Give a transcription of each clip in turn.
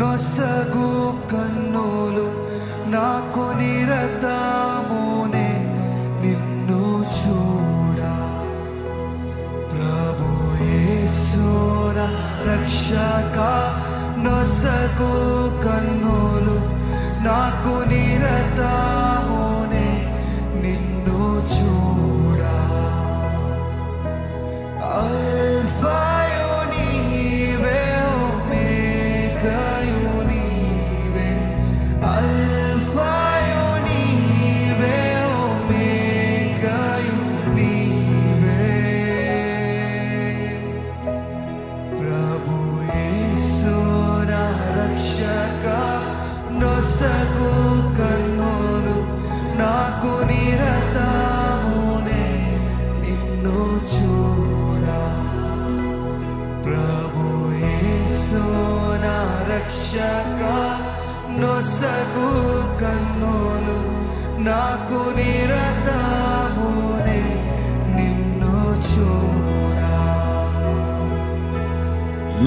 నొసగు కన్నులు నాకు నిరతమునే నిన్ను చూడా. ప్రభు యేసు నా రక్షక నొసగు కన్నులు నాకు నిరతమునే నిన్ను చూడా. అల్ఫాయు నీవే ఒమేగాయు నీవే, అల్ఫాయు నీవే ఒమేగాయు నీవే. ప్రభు యేసు నా రక్షక నొసగు కన్నులు నాకు నిరతమునే నిన్ను చూడా. ప్రభు యేసు నా రక్షక నొసగు కన్నులు నాకు నిరతమునే నిన్ను చూడా.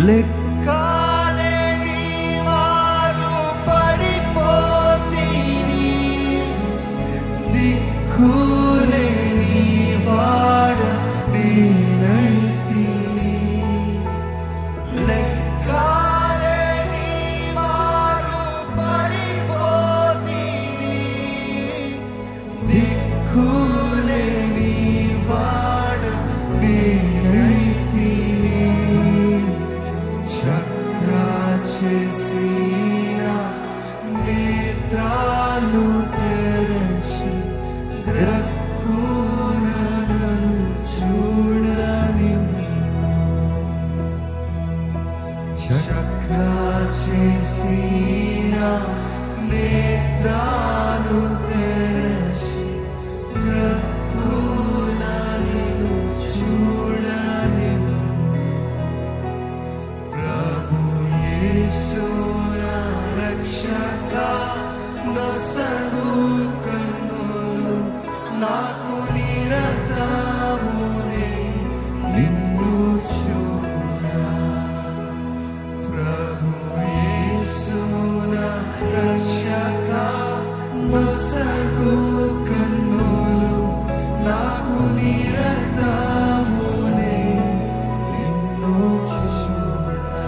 లెక్కలేని వారు పడిపోతిరి, దిక్కులేని వాడ నేనైతిని. లెక్కలేని వారు పడిపోతిరి, దిక్కులేని వాడ నేనైతిని. చక్రా చేసిన నేత్రాలు తెరచి గ్రక్కున నన్ను చూడని. చక్రా చేసిన నేత్రాలు తెరచి గ్రక్కున నన్ను చూడని. ప్రభు యేసు నా రక్షక నొసగు కన్నులు నాకు నిరతమునే నిన్ను చూడా. ప్రభు యేసు నా రక్షక నొసగు కన్నులు నాకు నిరతమునే నిన్ను చూడా.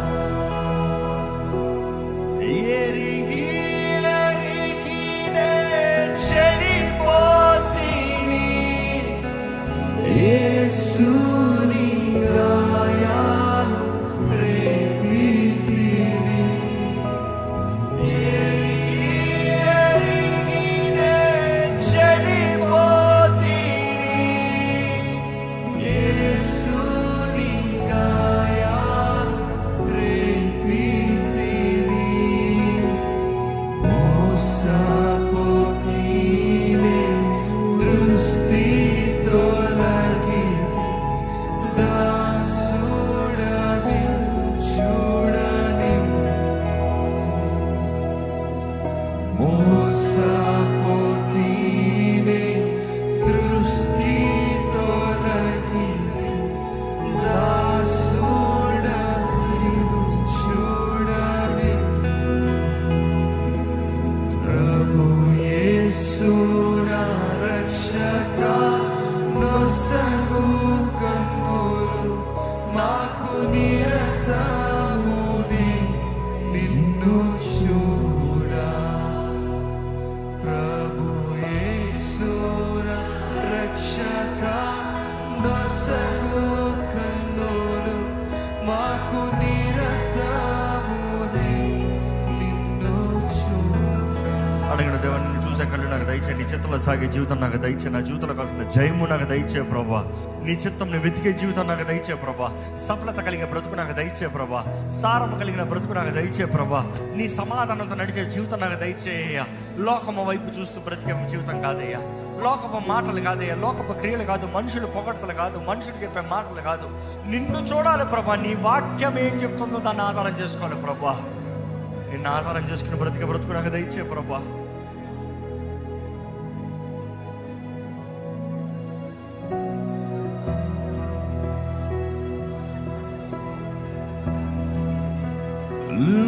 ఎరిగి ఎరిగినే చెడిపోతిని, యేసుని గాయాలు రేపితిని. ఎరిగి ఎరిగినే చెడిపోతిని, యేసుని గాయాలు రేపితిని. మోసపోతినే దృష్టి తొలగి దాసుడని చూడని. మోసపోతినే దృష్టి తొలగి దాసుడని చూడని. ప్రభు యేసు నా రక్షక నొసగు కన్నులు మాకు నిరతమునే నిన్ను చూడా. ప్రభు యేసు నా రక్షక నొసగు కన్నులు మాకు నిరతమునే నిన్ను చూడా. అడిగిన దేవా, నిన్ను చూసే కళ్ళు నాకు దయచే, నీ చిత్తంలో సాగే జీవితం నాకు దయచే, నా జీవితంలో కావాల్సిన జయము నాకు దయచే ప్రభా. నీ చిత్తంని వెతికే జీవితం నాకు దయచే ప్రభా. సఫలత కలిగిన బ్రతుకు నాకు దయచే ప్రభా. సారము కలిగిన బ్రతుకు నాకు దయచే ప్రభా. నీ సమాధానంతో నడిచే జీవితం నాకు దయచేయ. లోకము వైపు చూస్తూ బ్రతికే జీవితం కాదయ్యా. లోకపు మాటలు కాదయ్యా, లోకపు క్రియలు కాదు, మనుషులు పొగడతలు కాదు, మనుషులు చెప్పే మాటలు కాదు. నిన్ను చూడాలి ప్రభా. నీ వాక్యం ఏం చెప్తుందో దాన్ని ఆధారం చేసుకోవాలి ప్రభా. నిన్ను ఆధారం చేసుకుని బ్రతికే బ్రతుకు నాకు దయచే ప్రభా.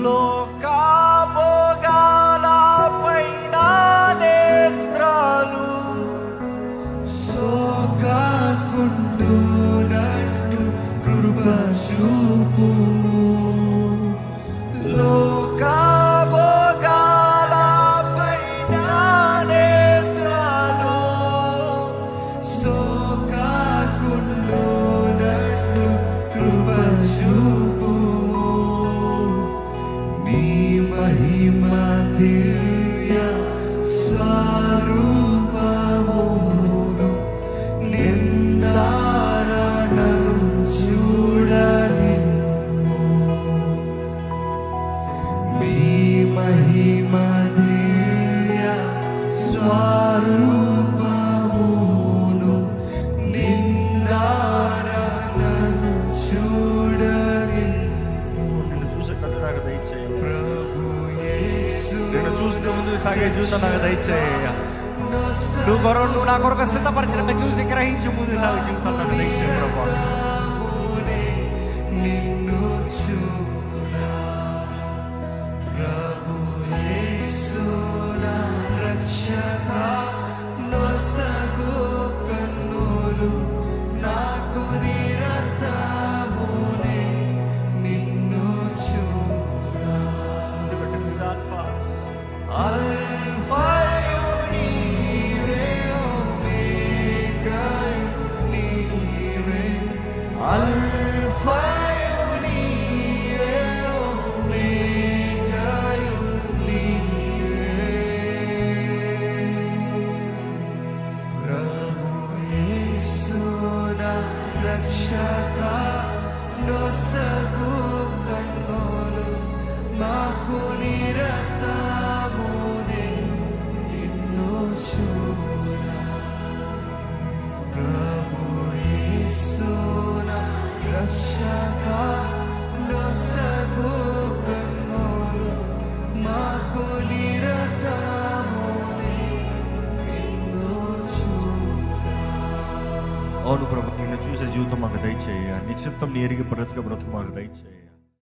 లోకాభోగాలపైన నేత్రాలు సోకాకుండునట్లు కృప చూపు. లోకాభోగాలపైన నేత్రాలు సోకాకుండునట్లు కృప చూపు. నీ మహిమ దివ్య స్వరూపమును నిందారణను చూడనిమ్ము. నీ మహిమ దివ్య స్వరూపమును నిందారణను చూడనిమ్ము. నిన్ను చూసే కళ్ళు నాకు దయచేయి. ప్రభు యేసు నిన్ను చూస్తే ముందుకు సాగే జీవితం నాకు దయచేయ. నువ్వు నా కొరకు సిద్ధపరిచినట్టు చూసి గ్రహించి ముందుకు సాగే జీవితం నాకు దయచేయ ప్రభా. నిన్ను చూడ. ప్రభు యేసు నా రక్షక నొసగు కన్నులు నాకు నిరతమునే నిన్ను చూడ. అల్ఫాయు నీవే, ఒమేగాయు నీవే. అల్ఫాయు నీవే, ఒమేగాయు నీవే. ప్రభు యేసు నా రక్షక నొసగు కన్నులు మాకు నిరతమునే నిన్ను చూడ. ప్రభు యేసు నా రక్షక నొసగు కన్నులు మాకు నిరతమునే నిన్ను చూడ. అవును ప్రభు, నిన్ను చూసే జీవితం మాకు దయచేయ. నీ చిత్తం నీ ఎరిగి బ్రతుకు మాకు దయచేయ.